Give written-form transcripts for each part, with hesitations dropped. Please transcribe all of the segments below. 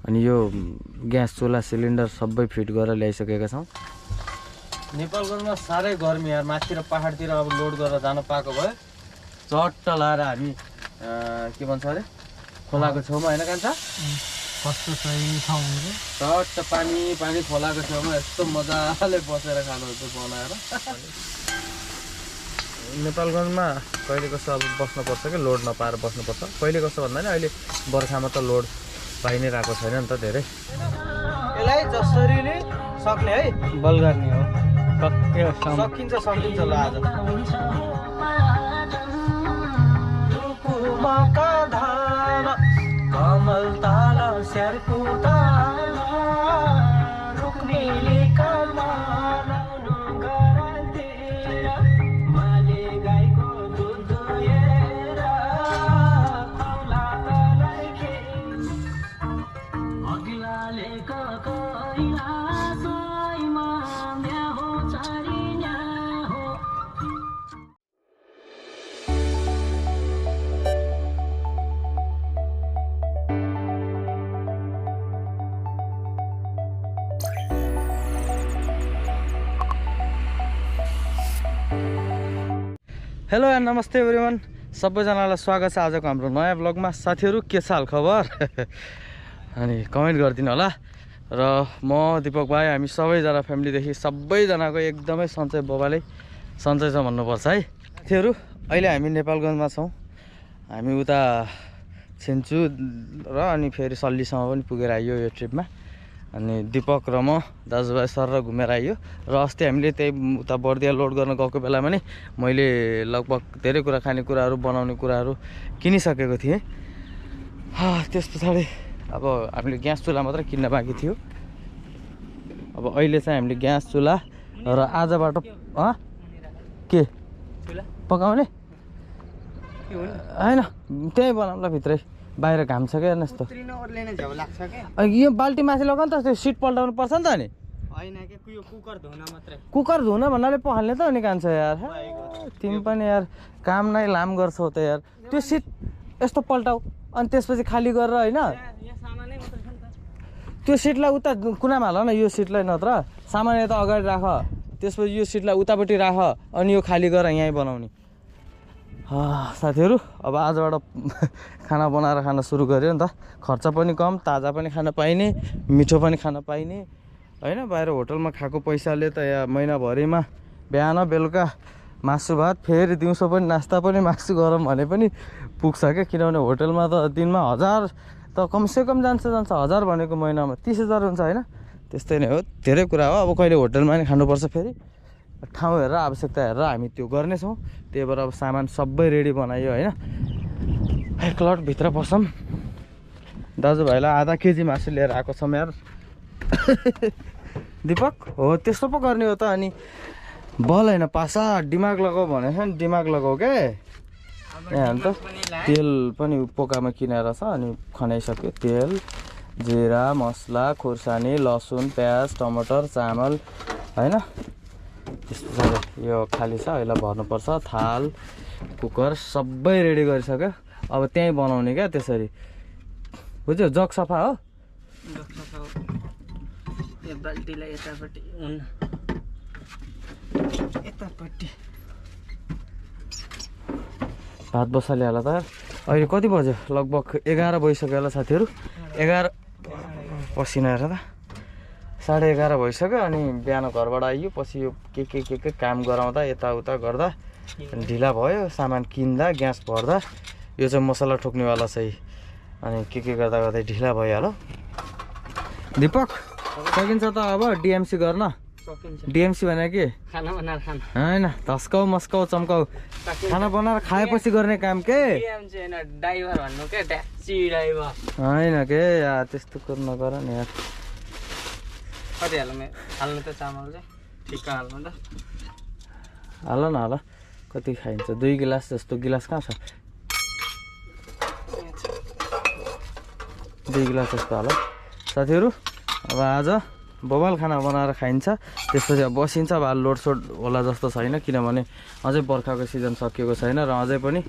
अनि यो ग्यास चुला सिलिन्डर सबै फिट गरेर ल्याइसकेका छौँ। नेपालगञ्जमा साह्रै गर्मी यार, माथि र पहाडतिर अब लोड गरेर जान पाएको भए चट्ट लाएर हामी के भन्छ अरे खोलाको छेउमा होइन कान्छ कस्तो सही ठाउँ हो चट्ट पानी खोलाको छेउमा यस्तो मजाले बसेर खानुहुन्छ बनाएर। नेपालगञ्जमा कहिले कस्तो अब बस्नुपर्छ कि लोड नपाएर बस्नुपर्छ। पहिले कस्तो भन्दा नि अहिले बर्खामा त लोड पाइ नै रहेको छैन नि त धेरै। यसलाई जसरी नै सक्ने है बल गर्ने हो सकिन्छ ल आज। कमल ताल स्यारको ताल रुक्नेले कमान गरातेर माले गाईको दुध दुहेर औला तलाई के अघिलाले ककैला सोइमा म्या हो चारिन्या हो। हेलो एन्ड नमस्ते एभ्रिवान, सबैजनालाई स्वागत छ आजको हाम्रो नयाँ ब्लगमा। साथीहरू के छ हाल खबर अनि कमेन्ट गरिदिनु होला। र म दिपक भाइ, हामी सबैजना फ्यामिलीदेखि सबैजनाको एकदमै सन्चै बोबाले सन्चै छ भन्नुपर्छ है। साथीहरू अहिले हामी नेपालगञ्जमा छौँ। हामी उता छिन्चु र अनि फेरि सल्लीसम्म पनि पुगेर आइयो यो ट्रिपमा। अनि दिपक र म दाजुभाइ सर र घुमेर आइयो। र अस्ति हामीले त्यही उता बर्दिया लोड गर्न गएको बेलामा नि मैले लगभग धेरै कुरा, खानेकुराहरू बनाउने कुराहरू किनिसकेको थिएँ। त्यस पछाडि अब हामीले ग्यास चुला मात्रै किन्न बाँकी थियो। अब अहिले चाहिँ हामीले ग्यास चुला र आजबाट के पकाउने होइन त्यही बनाउँला भित्रै, बाहिर घाम छ क्या यस्तो। यो बाल्टी माथि लगा नि त, त्यो सिट पल्टाउनु पर्छ नि त। नि कुकर धुन भन्नाले पखाल्ने त अनि कान्छ यार, तिमी पनि यार काम नै लाम गर्छौ त यार। त्यो सिट यस्तो पल्टाऊ अनि त्यसपछि खाली गरेर होइन त्यो सिटलाई उता कुनामा हाल न, यो सिटलाई नत्र सामान यता अगाडि राख, त्यसपछि यो सिटलाई उतापट्टि राख अनि यो खाली गरेर यहीँ बनाउने। साथीहरू अब आजबाट खाना बनाएर खान सुरु गऱ्यो नि त। खर्च पनि कम, ताजा पनि खान पाइने, मिठो पनि खान पाइने होइन। बाहिर होटलमा खाएको पैसाले त यहाँ महिनाभरिमा बिहान बेलुका मासु भात, फेरि दिउँसो पनि नास्ता पनि मासु गरौँ भने पनि पुग्छ क्या। किनभने होटलमा त दिनमा 1000 त कमसेकम जान्छ 1000 भनेको महिनामा 30,000 हुन्छ होइन। त्यस्तै नै हो, धेरै कुरा हो। अब कहिले होटलमा नि खानुपर्छ, फेरि ठाउँ हेरेर आवश्यकता हेरेर हामी त्यो गर्नेछौँ। त्यही भएर अब सामान सबै रेडी बनाइयो होइन। एकलट भित्र पसौँ। दाजुभाइलाई आधा केजी मासु लिएर आएको छौँ यार। दिपक हो त्यस्तो पो गर्ने हो त। अनि बल होइन पासा दिमाग लगाऊ भनेको नि, दिमाग लगाऊ क्या। यहाँ त तेल पनि पोकामा किनेर छ अनि खनाइसक्यो। तेल, जिरा, मसला, खुर्सानी, लसुन, प्याज, टमाटर, चामल होइन। त्यस पछाडि यो खाली छ, यसलाई भर्नुपर्छ। थाल, कुकर सबै रेडी गरिसक्यो। अब त्यहीँ बनाउने क्या त्यसरी, बुझ्यो। जग सफा हो, बाल्टीलाई यतापट्टि यतापट्टि भात बसाले होला त। अहिले कति बज्यो? लगभग 11 भइसक्यो होला साथीहरू। 11 पसिना हेर त, 11:30 भइसक्यो। अनि बिहान घरबाट आइयो, पछि यो के काम गराउँदा यताउता गर्दा ढिला भयो। सामान किन्दा, ग्यास भर्दा, यो चाहिँ मसला ठोक्नेवाला चाहिँ अनि के गर्दा गर्दै ढिला भइहाल्यो। दिपक सकिन्छ त अब डिएमसी गर्न? डिएमसी भने के? खाना बनाएर खाना होइन, धस्काउ मस्काउ चम्काउ, खाना बनाएर खाएपछि गर्ने काम के? ड्राइभर भन्नु के, ट्याक्सी ड्राइभर होइन के यार, त्यस्तो कुरो नगर नि यार। कति हाल्नु त चामल चाहिँ ठिक्क हाल्नु त। हाल न हाल, कति खाइन्छ? 2 गिलास जस्तो। गिलास कहाँ छ? 2 गिलास जस्तो हाल साथीहरू। अब आज बबाल खाना बनाएर खाइन्छ, त्यसपछि अब बसिन्छ। अब लोडसोड होला जस्तो छैन, किनभने अझै बर्खाको सिजन सकिएको छैन र अझै पनि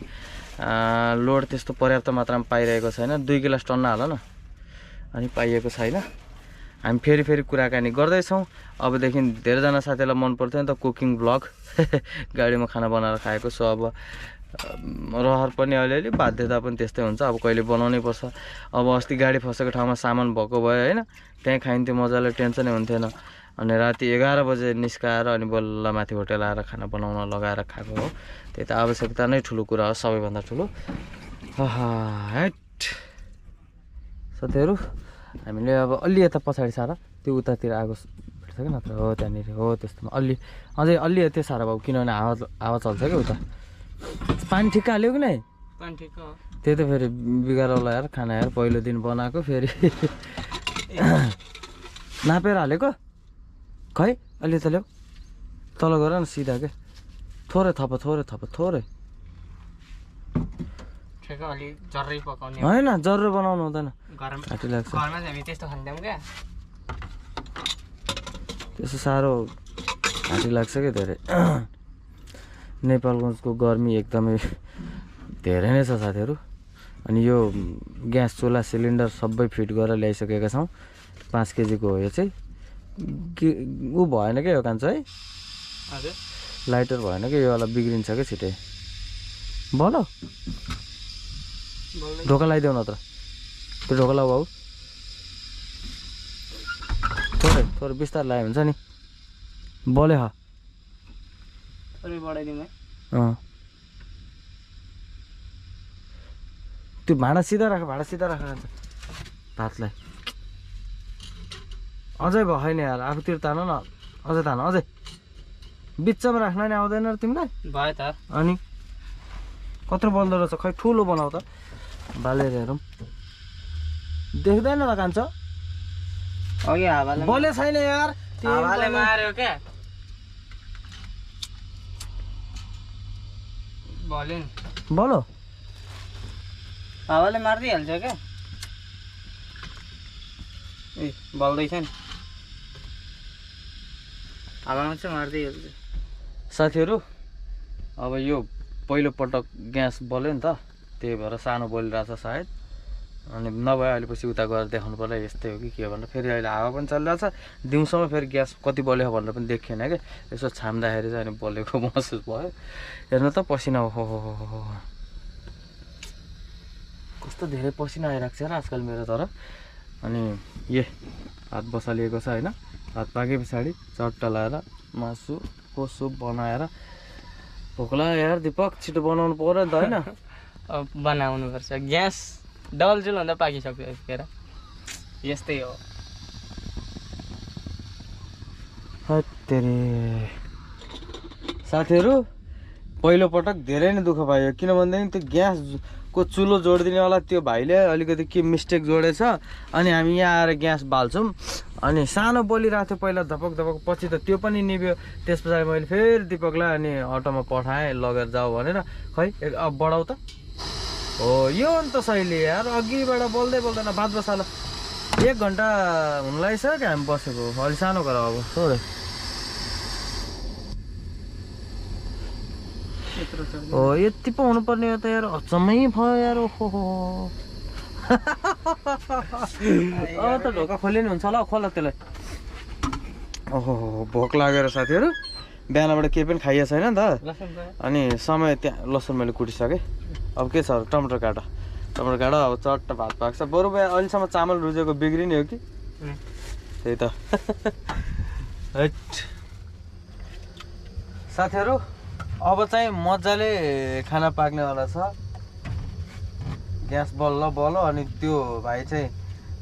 लोड त्यस्तो पर्याप्त मात्रामा पाइरहेको छैन। 2 गिलास टन्न हाल न। अनि पाइएको छैन। हामी फेरि कुराकानी गर्दैछौँ। अबदेखि धेरैजना साथीहरूलाई मन पर्थ्यो नि त कुकिङ ब्लग गाडीमा खाना बनाएर खाएको। सो अब रहर पनि अलिअलि बाध्यता पनि त्यस्तै हुन्छ, अब कहिले बनाउनै पर्छ। अब अस्ति गाडी फसेको ठाउँमा सामान भएको भयो होइन, त्यहीँ खाइन्थ्यो मजाले, टेन्सनै हुन्थेन। अनि राति 11 बजे निस्काएर अनि बल्ल माथि होटल आएर खाना बनाउन लगाएर खाएको हो। त्यही त आवश्यकता नै ठुलो कुरा हो, सबैभन्दा ठुलो। हेट साथीहरू, हामीले अब अलि यता पछाडि सारा त्यो उतातिर आगो भेट्छ क्या, नत्र हो त्यहाँनिर हो त्यस्तोमा अझै अलि यति साह्रो भयो, किनभने हावा चल्छ क्या उता। पानी ठिक्क हाल्यो कि नै? पानी ठिक्क हो। त्यही त फेरि बिगारौला यार खाना यार, पहिलो दिन बनाएको फेरि नापेर हालेको खै। अलि त ल्याऊ, तल गर न सिधा के, थोरै थप थोरै ठिक्क अलि जर्रै पकाउने होइन, जरुर बनाउनु हुँदैन, घरमा घाँटी लाग्छ। घरमा चाहिँ हामी त्यस्तो खान्थ्यौँ क्या। त्यस्तो साह्रो घाँटी लाग्छ क्या धेरै। नेपालगञ्जको गर्मी एकदमै धेरै नै छ साथीहरू। अनि यो ग्यास चुल्हा सिलिन्डर सबै फिट गरेर ल्याइसकेका छौँ। 5 केजीको हो यो चाहिँ। ऊ भएन क्या यो कान्छ है, हजुर लाइटर भएन क्या, यो वाला बिग्रिन्छ क्या छिटै। बोल ढोका लगाइदेऊ नत्र, त्यो ढोका लगाऊ बाबु, थोरै बिस्तार लगायो हुन्छ नि। बोले ह अलिक बढाइदिउँ है। त्यो भाँडा सिधा राख खान्छ भातलाई। अझै भयो नि यार, आफूतिर तान न, अझै तान, अझै बिचमा राख्न नि आउँदैन र तिमीलाई? भयो त। अनि कत्रो बल्दो रहेछ, खै ठुलो बनाऊ त, बालेर हेरौँ। देख्दैन त कान्छ, अघि हावाले बोले छैन यार, हावाले मार्यो क्या। बोल्यो नि, बोलो हावाले मारिदिइहाल्छ क्या। ए बल्दैछ नि, हावामा चाहिँ मारिदिइहाल्छ। साथीहरू, अब यो पहिलो पटक ग्यास बल्यो नि त, त्यही भएर सानो बलिरहेछ सायद। अनि नभए अहिले पछि उता गएर देखाउनु पर्ला यस्तै हो कि के भनेर। फेरि अहिले हावा पनि चलिरहेछ, दिउँसोमा फेरि ग्यास कति बल्यो भनेर पनि देखिएन क्या। यसो छाम्दाखेरि चाहिँ अनि बलेको महसुस भयो। हेर्नु त पसिना, हो कस्तो धेरै पसिना आइरहेको छ र आजकल मेरो तर। अनि भात बसालिएको छ होइन, भात पाके पछाडि चट्ट लाएर मासुको सुप बनाएर। भोकला यार दिपक, छिटो बनाउनु पर्यो नि त होइन। अब बनाउनु पर्छ, ग्यास डबल चुल भन्दा पाकिसक्यो यतिखेर। यस्तै हो। तेरे साथीहरू, पहिलो पटक धेरै नै दुःख पायो, किनभनेदेखि त्यो ग्यासको चुलो जोडिदिनेवाला त्यो भाइले अलिकति के मिस्टेक जोडेछ। अनि हामी यहाँ आएर ग्यास बाल्छौँ, अनि सानो बलिरहेको थियो पहिला धपक, पछि त त्यो पनि निभ्यो। त्यस पछाडि मैले फेरि दिपकलाई अनि अटोमा पठाएँ लगेर जाऊ भनेर। खै अब बढाउ त, हो यो अन्त शैली यार, अघिबाट बोल्दैन भात बसाल। 1 घन्टा हुन लागिसक्यो क्या हामी बसेको, अलि सानो गर अब थोरै। हो यति पो हुनुपर्ने हो त यार, अचम्मै भयो यार। ओहो त ढोका खोले नि हुन्छ होला, खोला त्यसलाई। ओहो भोक लागेर साथीहरू, बिहानबाट केही पनि खाइएको छैन नि त। अनि समय त्यहाँ लसुन मैले कुटिसकेँ। अब के छ, टमाटर काट, अब चट्ट भात पाक्छ। बरु अहिलेसम्म चामल रुजेको बिग्रिने हो कि, त्यही त। साथीहरू, अब चाहिँ मजाले खाना पाक्नेवाला छ। ग्यास बल्ल अनि त्यो भाइ चाहिँ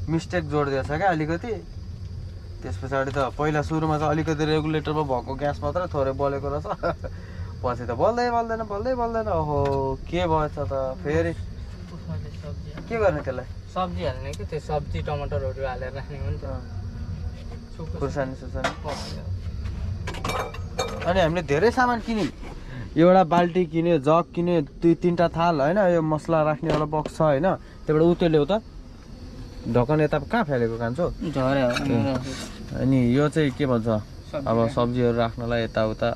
मिस्टेक जोडिदिएछ क्या अलिकति। त्यस पछाडि त पहिला सुरुमा चाहिँ अलिकति रेगुलेटरमा भएको ग्यास मात्रै थोरै बलेको रहेछ। पछि त बल्दैन। ओहो के भएछ त फेरि? के गर्ने त्यसलाई? सब्जी हाल्ने कि, त्यो सब्जी टमाटरहरू हालेर राख्ने हो नि त, खुर्सानी सुर्सानी। अनि हामीले धेरै सामान किन्यौँ, एउटा बाल्टी किन्यो, जग किन्यो, 2-3टा थाल होइन, यो मसला राख्नेवाला बक्स छ होइन, त्यहाँबाट उत्यो ल्याउ त। ढकन यता कहाँ फ्यालेको कान्छो? झऱ्यो। अनि यो चाहिँ के भन्छ, अब सब्जीहरू राख्नलाई यताउता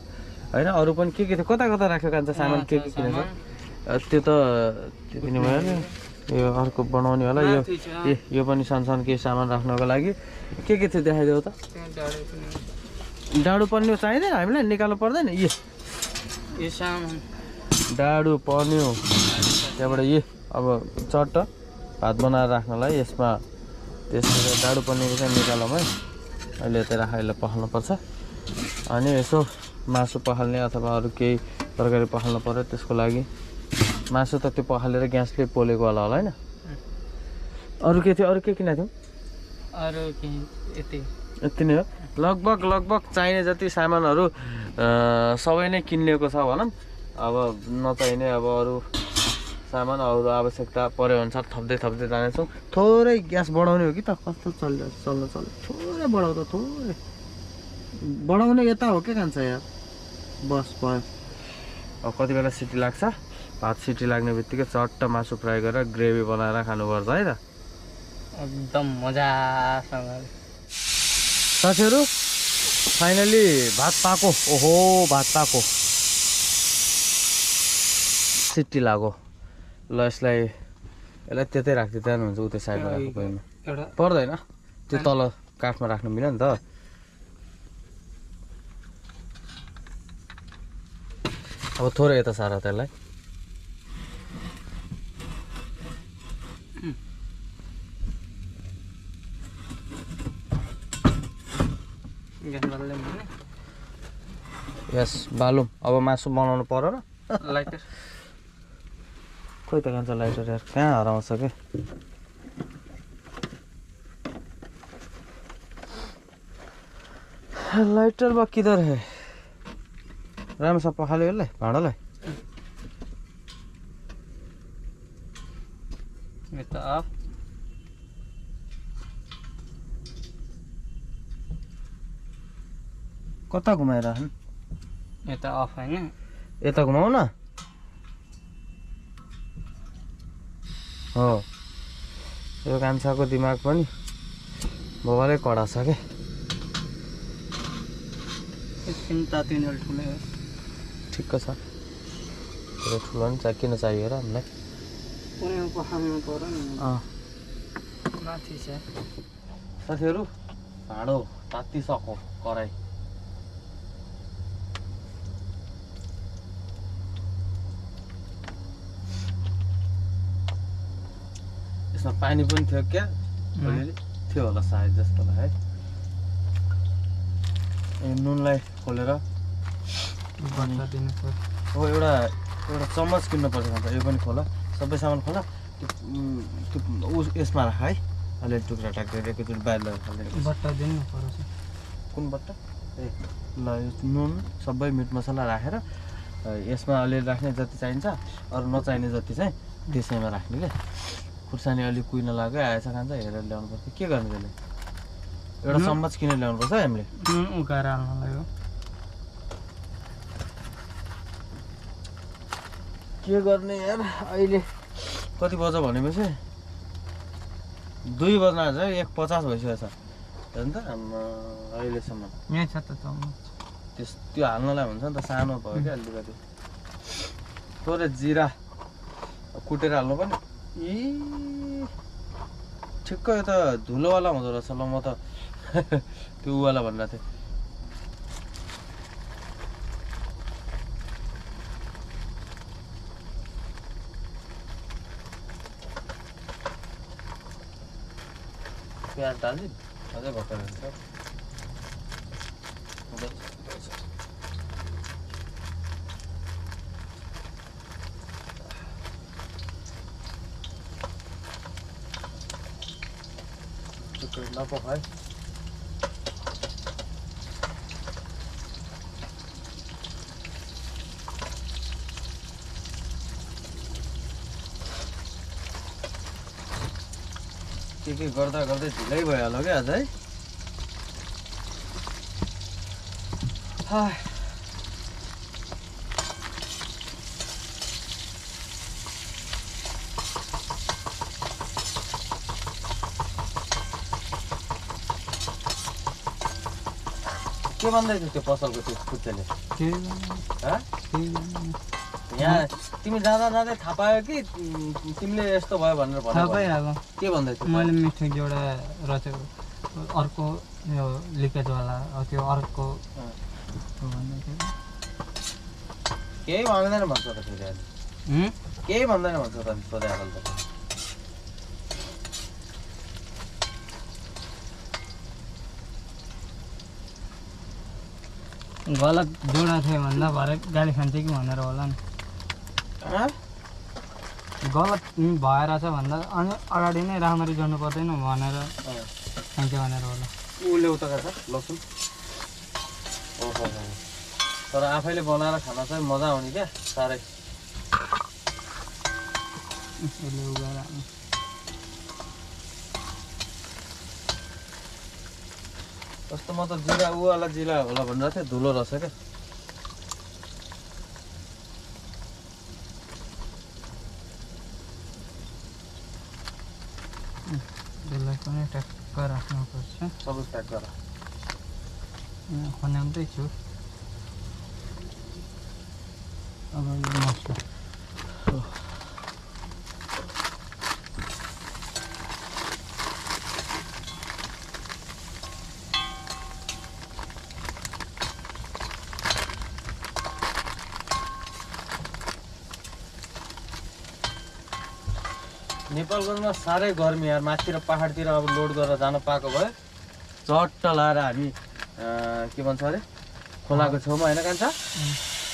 होइन। अरू पनि के थियो, कता राख्यो कान्छ सामान, के किनेछ त्यो त त्यो पनि भयो नि। यो अर्को बनाउने होला यो माथि छ। ए यो पनि सानो केही सामान राख्नको लागि के थियो देखाइदेऊ त त्यहाँ डाँडो पनि डाडु पन्यु चाहिँदैन हामीलाई निकाल्नु पर्दैन यो सामान डाडु पन्यु त्यहाँबाट अब चट्ट भात बनाएर राख्नलाई यसमा त्यसमा डाडु पन्युको चाहिँ निकालौँ है अहिले यतै राखेर पखाल्नुपर्छ अनि यसो मासु पखाल्ने अथवा अरू केही तरकारी पखाल्नु पर्यो त्यसको लागि मासु त त्यो पखालेर ग्यासले पोलेको होला होइन अरू के थियो अरू के किनेको थियौँ अरू केही यति यति नै हो लगभग चाहिने जति सामानहरू सबै नै किनिएको छ भनौँ अब नचाहिने अब अरू सामान अरू आवश्यकता परे अनुसार थप्दै जानेछौँ थोरै ग्यास बढाउने हो कि त कस्तो चल्न थोरै बढाउँदा थोरै बढाउने यता हो के खान्छ यार बस भयो अब कति बेला सिटी लाग्छ भात सिटी लाग्ने बित्तिकै चट्ट मासु फ्राई गरेर ग्रेभी बनाएर खानुपर्छ है त एकदम मजासँग साथीहरू फाइनली भात पाको ओहो भात पाको सिटी लाग्यो ल यसलाई त्यतै राख्दै जानुहुन्छ उतै साइडमा राख्नु पर्दैन एउटा पर्दैन त्यो तल काठमा राख्नु मिल्यो नि त अब थोरै यता सारा त्यसलाई यस बालुम अब मासु बनाउनु पर्यो र लाइटर खोइ त कान्छ लाइटर यार कहाँ हराउँछ के लाइटर बा किधर है राम्रोसँग पखाल्यो यसलाई भाँडालाई यता अफ कता घुमाइराख्नु यता अफ होइन यता घुमाउ न हो यो कान्छाको दिमाग पनि बबालै कडा छ के एकछिन तातिने ठुलै हो ठिक्क छ त्यो ठुलो नि किन चाहियो र हामीलाई कुनै पखाल्नु पर्यो नि माथि छ साथीहरू भाँडो तातिसक्यो कराई यसमा पानी पनि थियो क्या अलिअलि थियो होला सायद जस्तो लाग्यो है ए नुनलाई खोलेर बट्टा दिनु पर्यो हो एउटा चम्मच किन्नुपर्छ अन्त यो पनि खोला सबै सामान खोला त्यो यसमा राख है अलिअलि टुक्रा टाक्दै एकैचोटि बाहिर लगेर खाल्दै बट्टा दिनु पर्छ कुन बट्टा ए ल यो नुन सबै मिट मसला राखेर यसमा अलिअलि राख्ने जति चाहिन्छ अरू नचाहिने जति चाहिँ त्यसैमा राख्ने क्या खुर्सानी अलिक कुहिन लाग्यो आएछ खान्छ हेरेर ल्याउनुपर्छ के गर्ने त्यसले एउटा चम्मच किनेर ल्याउनुपर्छ है हामीले नुन उकाएर हाल्नलाई हो के गर्ने यार अहिले कति बज्यो भनेपछि 2 बज्न आँट्छ 1:50 भइसकेको छ हेर्नु त अहिलेसम्म यहीँ छ त चम्मच त्यो हाल्नलाई हुन्छ नि त सानो भयो क्या अलिकति थोरै जिरा कुटेर हाल्नु पनि ए ठिक्क यो त धुलोवाला हुँदो रहेछ ल म त त्यो उवाला भनेर थिएँ प्याज डालिदिउँ अझै भर्खर हुन्छ नपकाए के गर्दा गर्दै ढिलै भइहाल्यो क्या आज है के भन्दै थियो त्यो पसलको त्यो कुच्चेले यहाँ तिमी जाँदा जाँदै थाहा पायो कि तिमीले यस्तो भयो भनेर थाहा भन्यो पाइहाल्यो के भन्दै थियो मैले मिस्टेक एउटा रहेछ अर्को यो लिकेजवाला त्यो अर्को भन्दै थियो केही भन्दैन भन्छ त फेरि अहिले केही भन्दैन भन्छ त सोधाइहाल त गलत जोडा थियो भन्दा भरे गाली खान्छ कि भनेर होला नि गलत भएर छ भन्दा अनि अगाडि नै राम्ररी जोड्नु पर्दैन भनेर खान्छ भनेर होला उसले उता गर्छ लसुन ओहो तर आफैले बनाएर खान चाहिँ मजा आउने क्या साह्रै यसले उगाएर कस्तो म त जिरा उवाला जिरा होला भनेर थिएँ धुलो रहेछ क्या त्यसलाई पनि ट्याक्क राख्नुपर्छ सबै प्याक गर खन्याउँदै छु अब यो मसला नेपालगञ्जमा साह्रै गर्मी यार माथि र पहाडतिर अब लोड गरेर जान पाएको भए चट्ट लाएर हामी के भन्छ अरे खोलाको छेउमा होइन कान्छ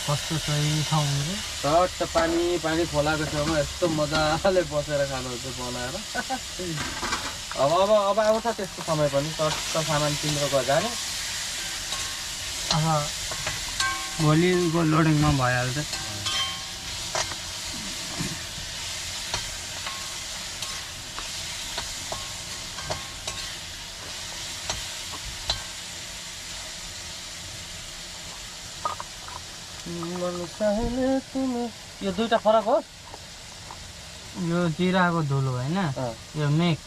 कस्तो सही ठाउँ हुन्छ चट्ट पानी पानी खोलाको छेउमा यस्तो मजाले बसेर खानुहुन्छ बनाएर अब आउँछ त्यस्तो समय पनि चट्ट सामान किनेर जाने अब भोलिको लोडिङमा भइहाल्छ यो दुईटा फरक हो यो जिराको धुलो होइन यो मेक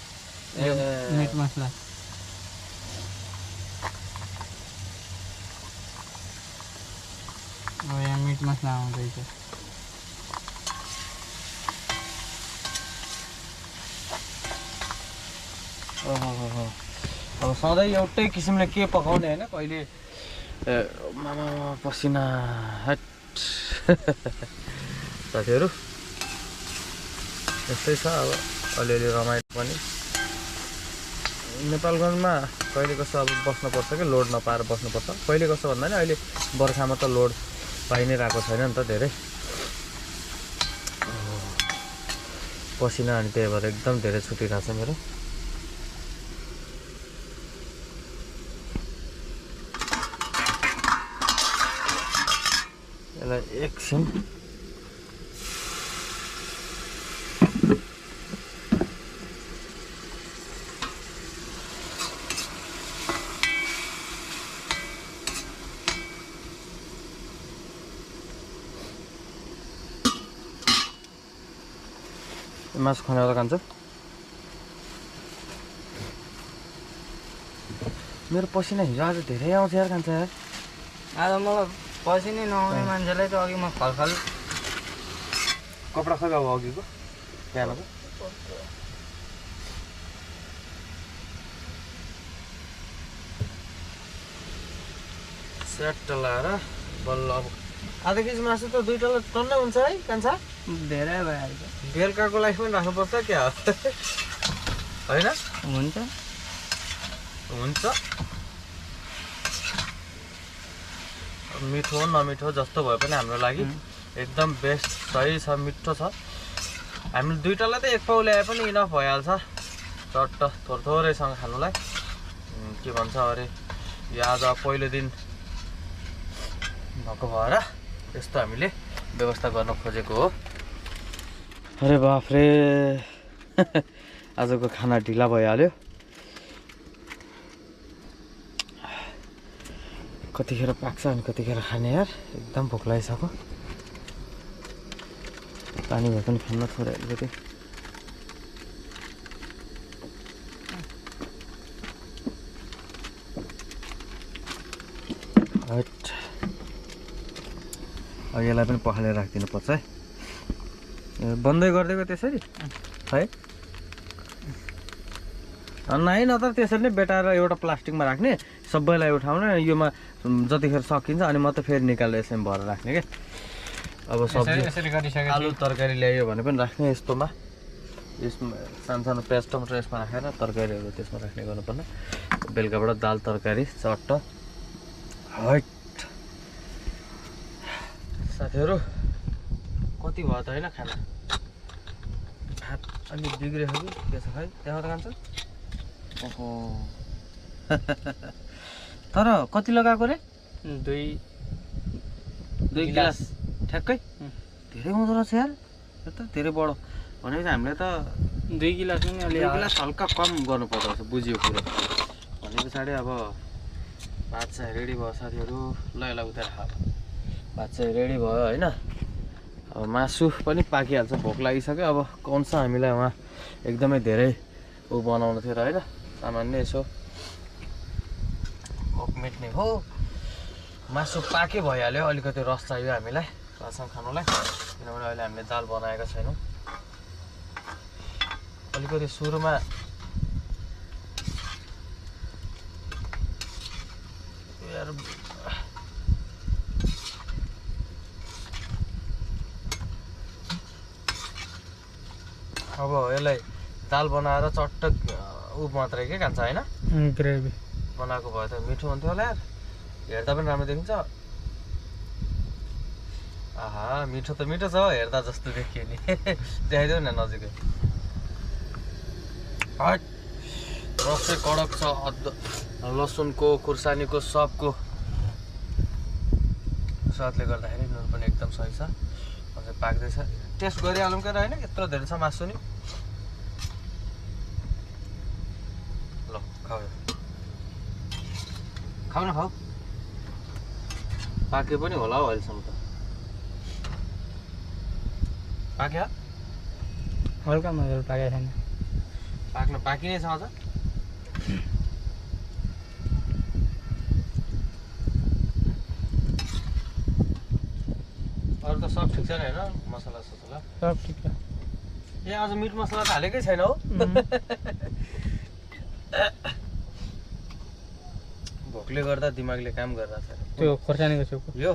मिट मसला अब यहाँ मिट मसला आउँदैछ अब सधैँ एउटै किसिमले के पकाउने होइन कहिले मामा पसिना हट साथीहरू यस्तै छ अब अलिअलि रमाइलो पनि नेपालगञ्जमा कहिले कस्तो अब बस्नुपर्छ कि लोड नपाएर बस्नुपर्छ कहिले कस्तो भन्दा नि अहिले बर्खामा त लोड पाइ नै रहेको छैन नि त धेरै पसिना अनि त्यही भएर एकदम धेरै छुटिरहेको छ मेरो यसलाई एकछिन मासु खनाएर खान्छ मेरो पसिना हिजो आज धेरै आउँछ यार खान्छ यार आज मलाई पसिनै नआउने मान्छेलाई त अघि म खलखल कपडा सबै अब अघिको बिहानको सेट लाएर बल्ल अब आधा केजी मासु त दुईटालाई टन्नै हुन्छ है कान्छा धेरै भइहाल्छ बेलुकाको लागि पनि राख्नुपर्छ क्या होइन हुन्छ हुन्छ मिठो नमिठो जस्तो भए पनि हाम्रो लागि एकदम बेस्ट सही छ मिठो छ हामीले दुईटालाई त एक पाउ ल्याए पनि इनफ भइहाल्छ चट्ट थोरैसँग खानुलाई के भन्छ अरे यो आज पहिलो दिन भएको भएर यस्तो हामीले व्यवस्था गर्न खोजेको हो अरे बाफ्रे आजको खाना ढिला भइहाल्यो कतिखेर पाक्छ अनि कतिखेर खाने यार एकदम भोक लागिसक्यो पानी भए पनि खान्न थोरै अलिकति अब यसलाई पनि पखालेर राखिदिनु पर्छ है बन्दै गरिदिएको त्यसरी है नै नत्र त्यसरी नै बेटाएर एउटा प्लास्टिकमा राख्ने सबैलाई उठाउने योमा जतिखेर सकिन्छ अनि मात्रै फेरि निकालेर यसरी भरेर राख्ने क्या अब सब्जी आलु तरकारी ल्यायो भने पनि राख्ने यस्तोमा यसमा सानो प्याज टमाटर यसमा राखेर तरकारीहरू त्यसमा राख्ने गर्नुपर्ने बेलुकाबाट दाल तरकारी चट्ट हट साथीहरू कति भयो त होइन खाना हात अलि बिग्रियो कि के छ खै त्यहाँ त खान्छ ओहो तर कति लगाएको रे दुई गिलास ठ्याक्कै धेरै हुँदो रहेछ यार यो त धेरै बडो भनेपछि हामीले त 2 गिलास पनि अलि गिलास हल्का कम गर्नु पर्दो रहेछ बुझियो कुरो भने पछाडि अब भात चाहिँ रेडी भयो साथीहरू ल यसलाई उतार खा भात चाहिँ रेडी भयो होइन अब मासु पनि पाकिहाल्छ भोक लागिसक्यो अब कौन छ हामीलाई वहाँ एकदमै धेरै ऊ बनाउनु थियो र होइन सामान्य यसो भोक मेट्ने हो मासु पाके भइहाल्यो अलिकति रस चाहियो हामीलाई भातसँग खानुलाई किनभने अहिले हामीले दाल बनाएका छैनौँ अलिकति सुरुमा यार अब यसलाई दाल बनाएर चट्ट ऊ मात्रै के खान्छ होइन ग्रेभी बनाएको भए त मिठो हुन्थ्यो होला यार हेर्दा पनि राम्रो देखिन्छ आहा मिठो त मिठो छ हेर्दा जस्तो देखियो नि देखाइदेऊ न नजिकै हट रस चाहिँ कडक छ लसुनको खुर्सानीको सबको स्वादले गर्दाखेरि नुन पनि एकदम सही छ अझै पाक्दैछ टेस्ट गरिहालौँ क्या होइन यत्रो धेरै छ मासु नि ल खाऊ खाऊ न खाऊ पाके पनि होला हौ अहिलेसम्म त पाक्यो हल्का मजाले पाकेको छैन पाक्न बाँकी नै छ अझ अरू त सब ठिक छ नि होइन मसला ससला सब ठिक छ ए आज मिट मसला त हालेकै छैन हौ भोकले गर्दा दिमागले काम गरिरहेछ त्यो खोर्सानीको छेउको यो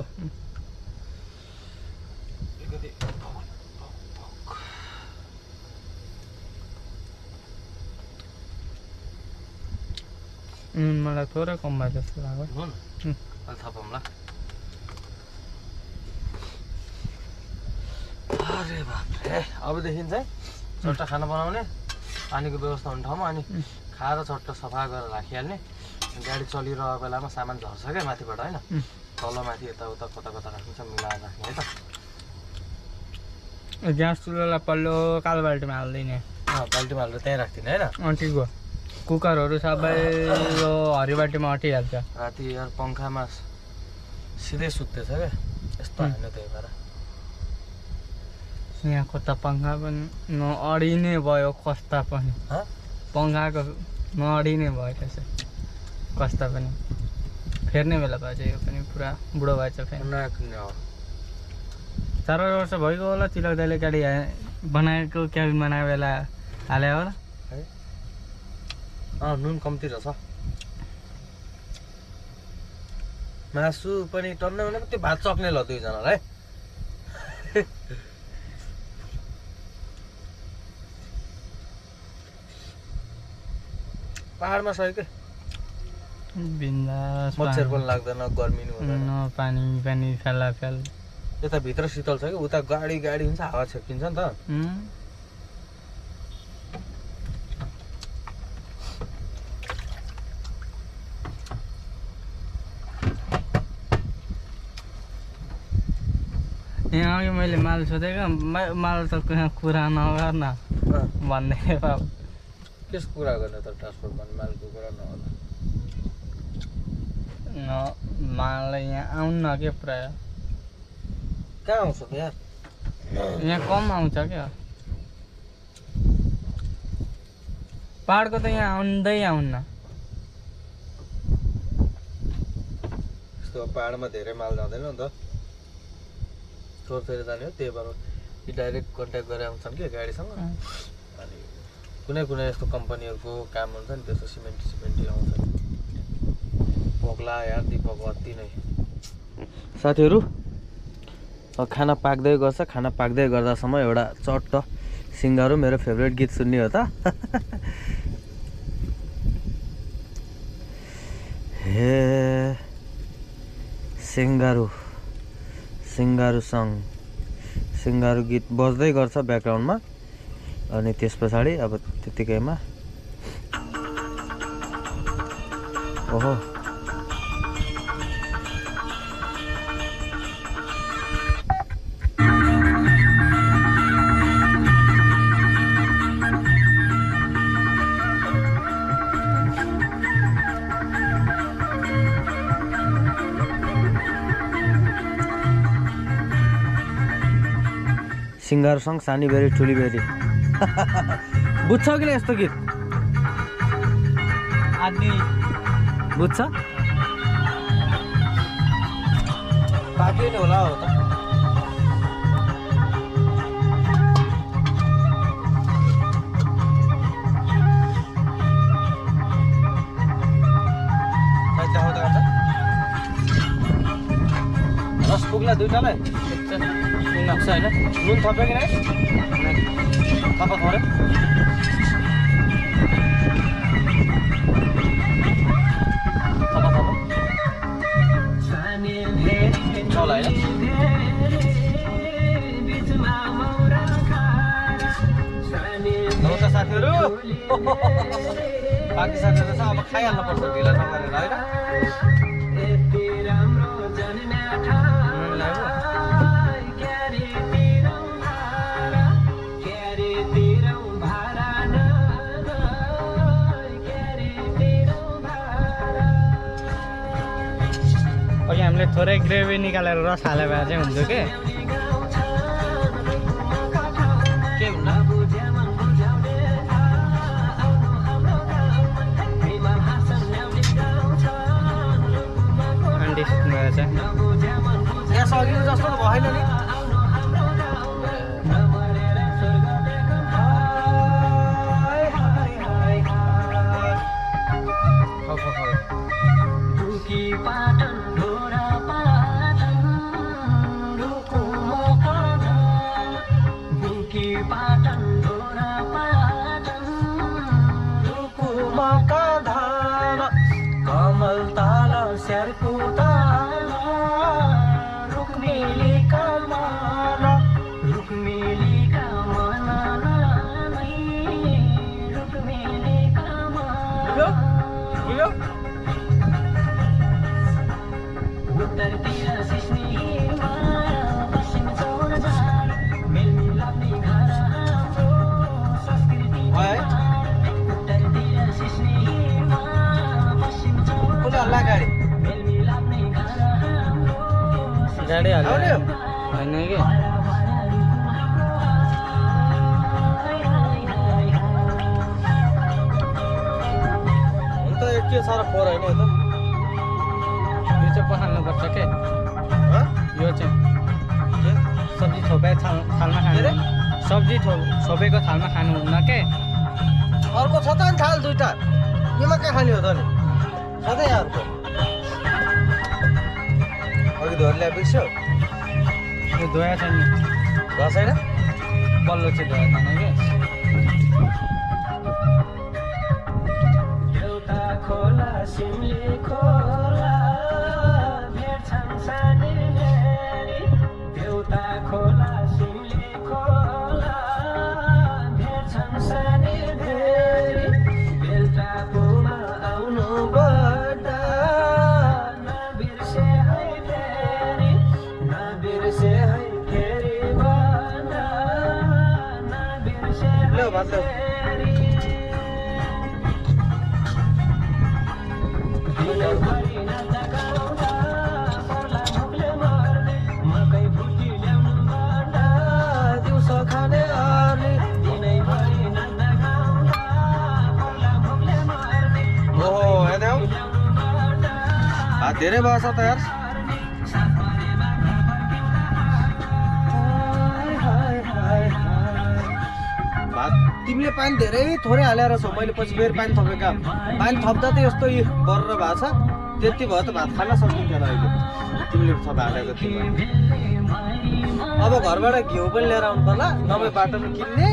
मलाई थोरै कम भयो जस्तो लाग्यो नुन अलि थपौँला अरे बाप्रे अबदेखि चाहिँ चट्ट खाना बनाउने पानीको व्यवस्था हुने ठाउँमा अनि खाएर चट्ट सफा गरेर राखिहाल्ने गाडी चलिरहेको बेलामा सामान झर्छ क्या माथिबाट होइन तल माथि यताउता कता कता राख्नु छ मिलाएर राख्ने है त ग्यास चुल्हालाई पल्लो कालो बाल्टीमा हाल्दैन बाल्टीमा हालेर त्यहीँ राख्दिनँ होइन अन्टिको कुकरहरू सबै यो हरियो बाल्टीमा अटिहाल्छ राति यार पङ्खामा सिधै सुत्दैछ क्या यस्तो हाल्ने त्यही भएर यहाँको त पङ्खा पनि नअडिने भयो कस्ता पनि पङ्खाको नअडिने भयो त्यसै कस्ता पनि फेर्ने बेला भएछ यो पनि पुरा बुढो भएछ फेरि 4 वर्ष भइगयो होला तिलक दाइले गाडी बनाएको क्याबिन बनाएको बेला हाल्यो होला नुन कम्ती रहेछ मासु पनि टन्नै भने त्यो भात चक्ने ल दुईजनालाई पहाडमा सही के बिन्दास मच्छर पनि लाग्दैन गर्मी नि हुँदैन पानी पानी फ्याला फ्याल यता भित्र शीतल छ कि उता गाडी गाडी हुन्छ हावा छेकिन्छ नि त यहाँ अघि मैले माल सोधेको माल त कुरा नगर न भन्ने केस कुरा गर्ने त ट्रान्सपोर्ट भन्ने मालको कुरा नहोला माल यहाँ आउनु न के प्राय कहाँ आउँछ त यार यहाँ कम आउँछ क्या पहाडको त यहाँ आउँदै आउन्न यस्तो पहाडमा धेरै माल जाँदैन नि त छोरछोरी जाने हो, त्यही भएर कि डाइरेक्ट कन्ट्याक्ट गरेर आउँछन् कि गाडीसँग। अनि कुनै कुनै यस्तो कम्पनीहरूको काम हुन्छ नि, त्यस्तो सिमेन्टी आउँछ। पोक्ला यार दिपक अति नै। साथीहरू खाना पाक्दै गर्छ, खाना पाक्दै गर्दासम्म एउटा चट्ट सिङ्गारो मेरो फेभरेट गीत सुन्ने हो त। हे सिङ्गारो सङ, सिङ्गारो गीत बज्दै गर्छ ब्याकग्राउन्डमा। अनि त्यस पछाडि अब त्यतिकैमा ओहो सिङ्गारो सङ सानी बेरी ठुली बेरी। बुझ्छ कि नै यस्तो गीत? आदि बुझ्छ? पाक्यो नि होला हो त। रस पुग्ला दुइटालाई नक्स होइन? नुन थप्यो कि नै? थप थोरै चौला होइन? हो त साथीहरू, बाँकी साथीहरू छ अब खाइहाल्नु पर्छ ढिला नगरेर होइन? अघि हामीले थोरै ग्रेभी निकालेर रस हाले भए चाहिँ हुन्थ्यो के हुन्न? अन्डी गएर चाहिँ यहाँ सकिनु जस्तो त भएन नि। गाडी हाल्यो होइन कि अन्त के साह्रो फोहोर होइन यो त? यो चाहिँ पखाल्नुपर्छ के यो चाहिँ सब्जी छोपे थालमा खानु, सब्जी छोपेको थालमा खानुहुन्न के। अर्को छ त नि थाल दुइटा, योमा कहाँ खाने हो त नि? सधैँ अर्को अघि धोएर ल्याए बिर्स्यो? यो धोया छैन, धोएको छैन? बल्लो चाहिँ धोया छैन कि। धेरै भएछ त यार। भात तिमीले पानी धेरै थोरै हालेर छौ, मैले पछि फेरि पानी थपेका। पानी थप्दा त यस्तो गरेर भएको छ, त्यति भयो त भात खान सकिन्थेन अहिले, तिमीले हालेको तिमीले। अब घरबाट घिउ पनि लिएर आउनु पर्ला, नभए बाटोमा किन्ने।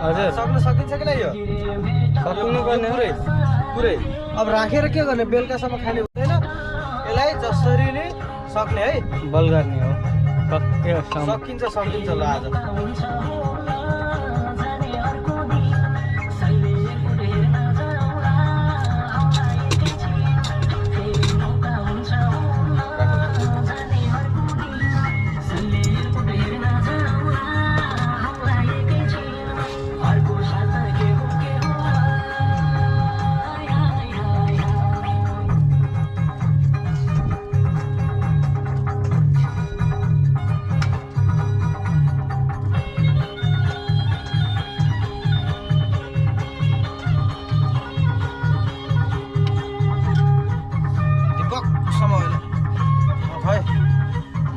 हजुर सक्न सकिन्छ कि नै यो? सक्नु पर्ने पुरै पुरै अब राखेर के गर्ने, बेलुकासम्म खाने हुँदैन यसलाई, जसरी नै सक्ने है, बल गर्ने हो। सकिन्छ सकिन्छ ल आज।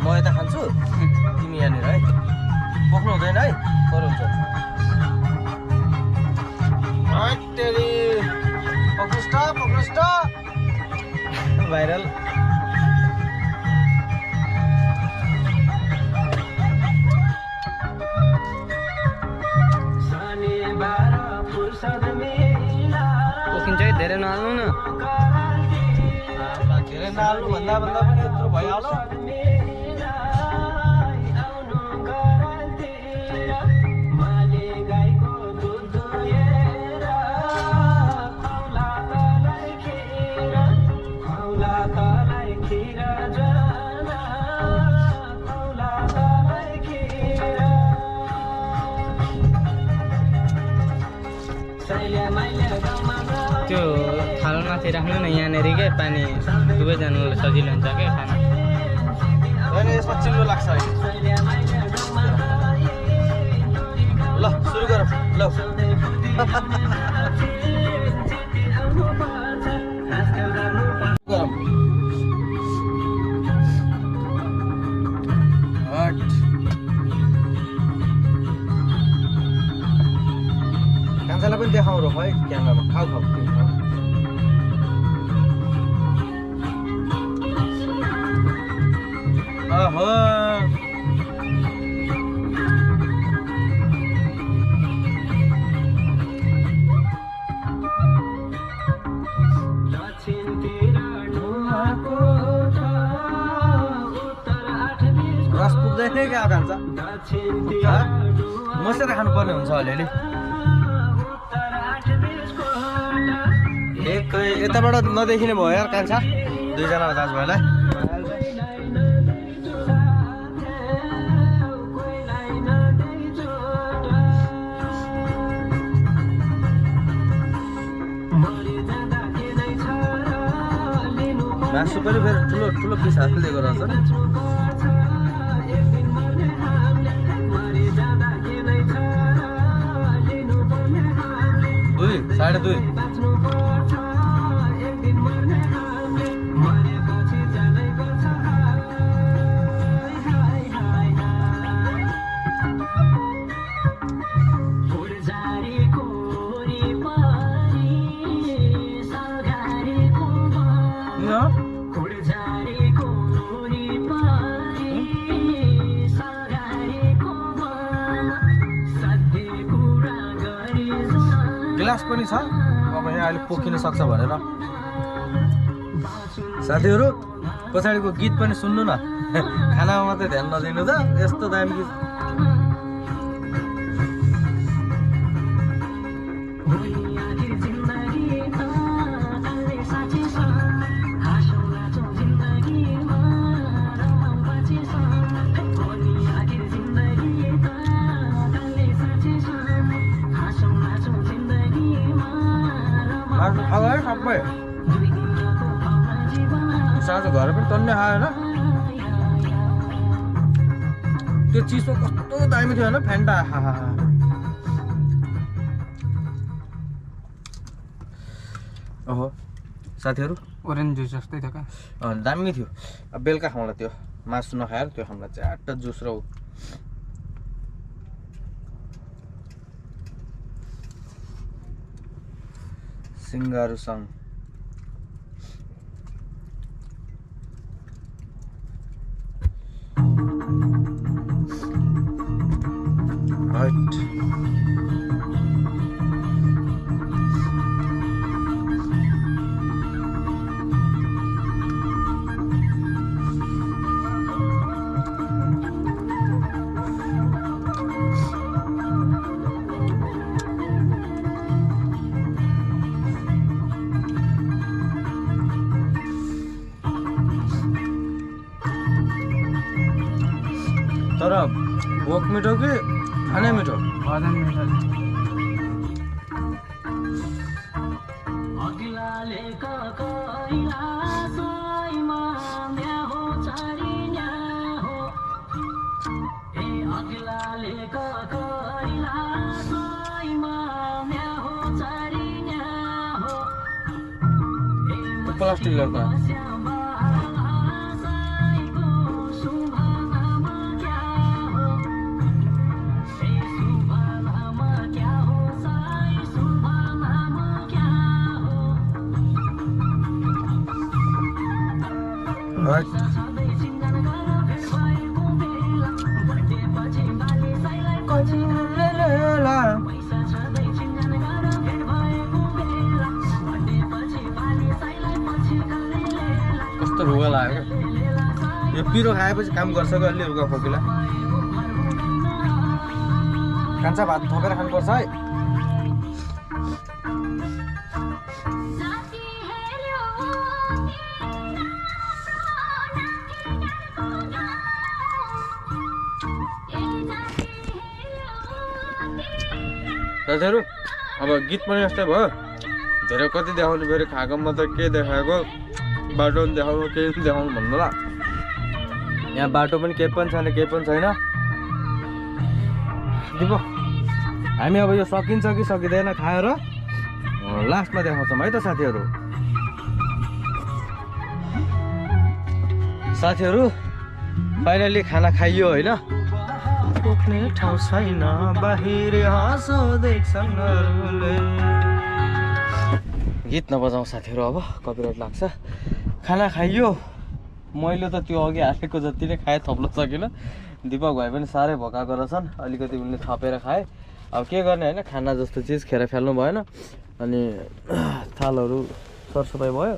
म यता खान्छु, तिमी यहाँनिर है, पक्नु हुँदैन है, थोरै हुन्छ। पक्नुहोस् त भाइरल। पोखिन्छ है, धेरै नहाल्नु न। धेरै नहाल्नु भन्दा पनि यत्रो भइहाल्यो। त्यो थालमाथि राख्नु न यहाँनिर के, पानी दुवैजनालाई सजिलो हुन्छ क्या खाना। होइन यसमा चिल्लो लाग्छ अहिले। ल सुरु गरौँ ल। कान्छालाई पनि देखाउँ र है क्यामेरामा, खाऊ खाऊ। ओहो रस पुग्दैन क्या कान्छा, मसेर खानुपर्ने हुन्छ अलिअलि। एक यताबाट नदेखिने भयो यार कान्छा, दुईजना दाजुभाइलाई। मासु पनि फेरि ठुलो ठुलो पिस हातले गरेर छ। 2.5 गिलास पनि छ। अब यहाँ अहिले पोखिन सक्छ भनेर साथीहरू पछाडिको गीत पनि सुन्नु न, खानामा मात्रै ध्यान नदिनु त। यस्तो दामी गीत सबै साँझ घर पनि टन्ने आएन। त्यो चिसो कस्तो दामी थियो होइन, फ्यान्टा। ओहो साथीहरू ओरेन्ज जुस जस्तै थियो क्या दामी थियो अब बेलुका खाउँला त्यो मासु नखाएर त्यो खाउँला च्याट्ट जुस र सिङ्गारू सङ तर भोक मिठो कि खानै मिठो भजन मिठो प्लास्टिक लड़का कस्तो रुगा लाग्यो यो पिरो खाएपछि काम गर्छ कि अलि रुगा खोकीलाई कान्छा भात थपेर खानुपर्छ है साथीहरू अब गीत पनि यस्तै भयो धेरै कति देखाउनु फेरि खाएको मात्रै के देखाएको बाटो पनि देखाउनु केही पनि देखाउनु भन्नु ल यहाँ बाटो पनि केही पनि छैन केही पनि छैन दिपो हामी अब यो सकिन्छ कि सकिँदैन खाएर लास्टमा देखाउँछौँ है त साथीहरू फाइनली खाना खाइयो होइन पुग्ने ठाउँ छैन बाहिर हाँसो देख्छन् अरूले गीत नबजाउँ साथीहरू अब कपिराइट लाग्छ खाना खाइयो मैले त त्यो अघि हालेको जति नै खाएँ थप्न सकिनँ दिपक भाइ पनि साह्रै भोकाएको रहेछन् अलिकति उनले थपेर खाए अब के गर्ने होइन खाना जस्तो चिज खेर फाल्नु भएन अनि थालहरू सरसफाइ भयो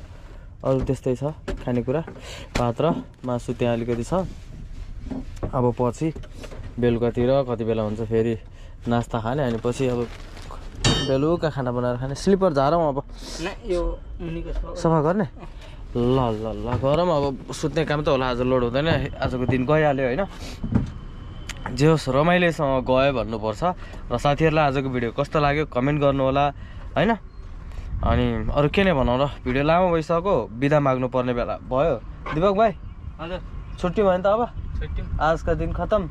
अरू त्यस्तै छ खानेकुरा भात र मासु त्यहाँ अलिकति छ अब पछि बेलुकातिर कति बेला हुन्छ फेरि नास्ता खाने अनि पछि अब बेलुका खाना बनाएर खाने स्लिपर झारौँ अब सफा गर्ने ल ल ल गरौँ अब सुत्ने काम त होला आज लोड हुँदैन आजको दिन गइहाल्यो होइन जे होस् रमाइलोसँग गयो भन्नुपर्छ र साथीहरूलाई आजको भिडियो कस्तो लाग्यो कमेन्ट गर्नु होला होइन अनि अरू के नै भनौँ र भिडियो लामो भइसक्यो बिदा माग्नु पर्ने बेला भयो दिपक भाइ हजुर छुट्टी भयो नि त अब आजका दिन खतम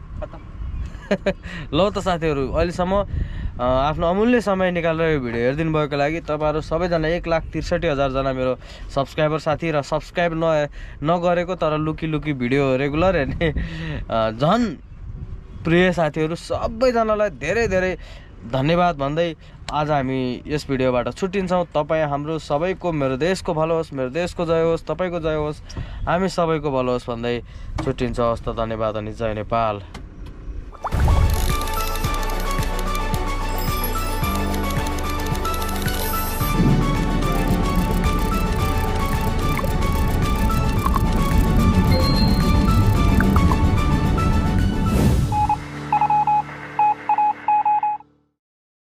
ल त साथीहरू अहिलेसम्म आफ्नो अमूल्य समय निकालेर यो भिडियो हेरिदिनु भएको लागि तपाईँहरू सबैजना 1,63,000 जना मेरो सब्सक्राइबर साथी र सब्सक्राइब नगरेको तर लुकी भिडियो रेगुलर हेर्ने झन् प्रिय साथीहरू सबैजनालाई धेरै धेरै धन्यवाद भन्दै आज हामी यस भिडियोबाट छुट्टिन्छौँ तपाईँ हाम्रो सबैको मेरो देशको भलो होस् मेरो देशको जय होस् तपाईँको जय होस् हामी सबैको भलो होस् भन्दै छुट्टिन्छ हस् त धन्यवाद अनि जय नेपाल।